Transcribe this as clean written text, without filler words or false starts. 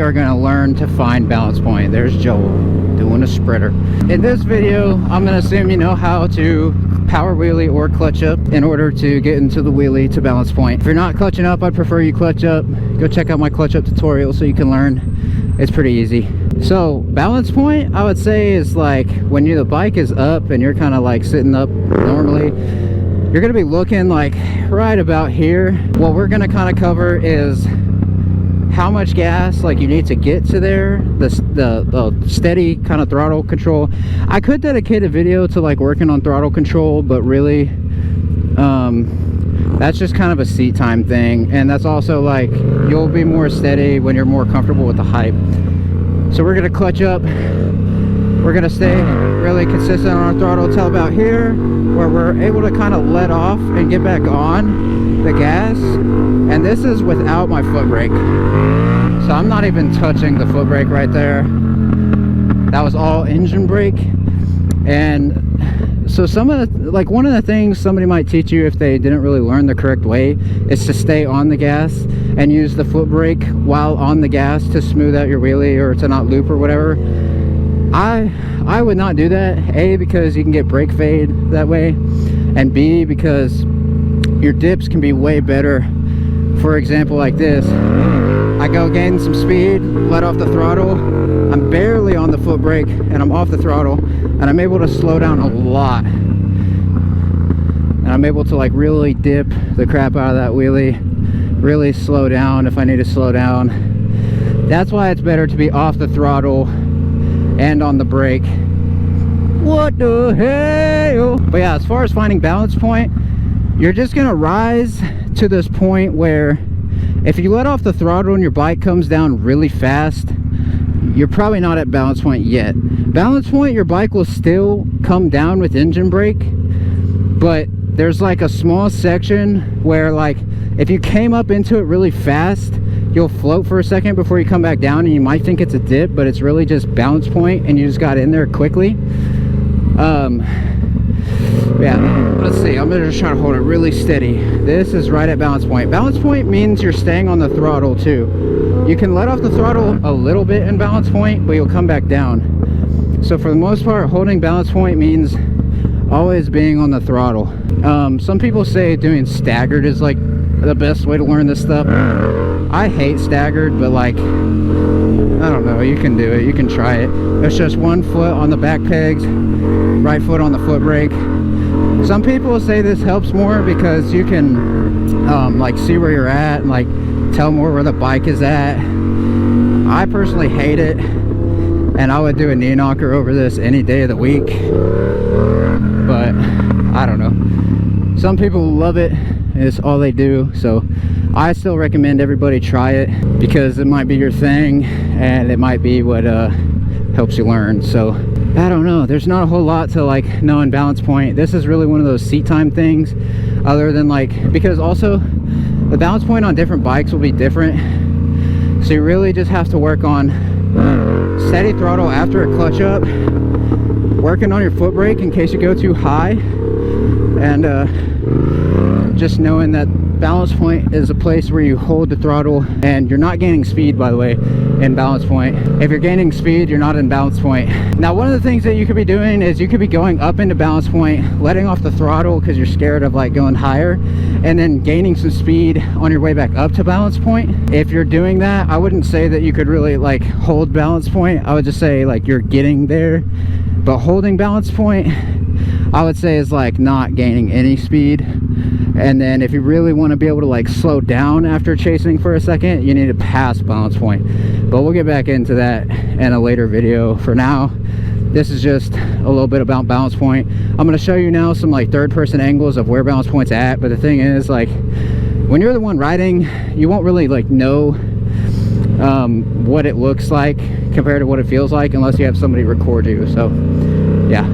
we are going to learn to find balance point. There's Joel doing a spreader. In this video, I'm going to assume you know how to power wheelie or clutch up in order to get into the wheelie to balance point. If you're not clutching up, I'd prefer you clutch up. Go check out my clutch up tutorial so you can learn. It's pretty easy. So balance point, I would say, is like when the bike is up and you're kind of like sitting up normally, you're going to be looking like right about here. What we're going to kind of cover is how much gas like you need to get to there, the steady kind of throttle control. I could dedicate a video to like working on throttle control, but really that's just kind of a seat time thing, and that's also like you'll be more steady when you're more comfortable with the height. So we're going to clutch up. We're going to stay really consistent on our throttle till about here, where we're able to kind of let off and get back on the gas. And this is without my foot brake. So I'm not even touching the foot brake right there. That was all engine brake. And so one of the things somebody might teach you if they didn't really learn the correct way is to stay on the gas and use the foot brake while on the gas to smooth out your wheelie or to not loop or whatever. I would not do that. A, because you can get brake fade that way, and B, because your dips can be way better. For example, like this, I go gain some speed, let off the throttle, I'm barely on the foot brake and I'm off the throttle, and I'm able to slow down a lot, and I'm able to like really dip the crap out of that wheelie, really slow down if I need to slow down. That's why it's better to be off the throttle and on the brake. What the hell? But yeah, as far as finding balance point, you're just gonna rise to this point where if you let off the throttle and your bike comes down really fast, you're probably not at balance point yet. Balance point, your bike will still come down with engine brake, but there's like a small section where like if you came up into it really fast, you'll float for a second before you come back down, and you might think it's a dip, but it's really just balance point and you just got in there quickly. Yeah, let's see, I'm gonna just try to hold it really steady. This is right at balance point. Balance point means you're staying on the throttle too. You can let off the throttle a little bit in balance point, but you'll come back down. So for the most part, holding balance point means always being on the throttle. Some people say doing staggered is like the best way to learn this stuff. I hate staggered, but like, I don't know, you can do it, you can try it. It's just one foot on the back pegs, right foot on the foot brake. Some people say this helps more because you can like see where you're at and like tell more where the bike is at. I personally hate it, and I would do a knee knocker over this any day of the week, but I don't know. Some people love it, it's all they do. So I still recommend everybody try it because it might be your thing and it might be what helps you learn. So I don't know, there's not a whole lot to like knowing balance point. This is really one of those seat time things, other than like, because also the balance point on different bikes will be different, so you really just have to work on steady throttle after a clutch up, working on your foot brake in case you go too high, and just knowing that balance point is a place where you hold the throttle, and you're not gaining speed, by the way, in balance point. If you're gaining speed, you're not in balance point. Now, one of the things that you could be doing is you could be going up into balance point, letting off the throttle because you're scared of like going higher, and then gaining some speed on your way back up to balance point. If you're doing that, I wouldn't say that you could really like hold balance point. I would just say like you're getting there, but holding balance point, I would say, is like not gaining any speed. And then if you really want to be able to like slow down after chasing for a second, you need to pass balance point. But we'll get back into that in a later video. For now, this is just a little bit about balance point. I'm going to show you now some like third person angles of where balance point's at. But the thing is, like, when you're the one riding, you won't really like know what it looks like compared to what it feels like unless you have somebody record you. So yeah.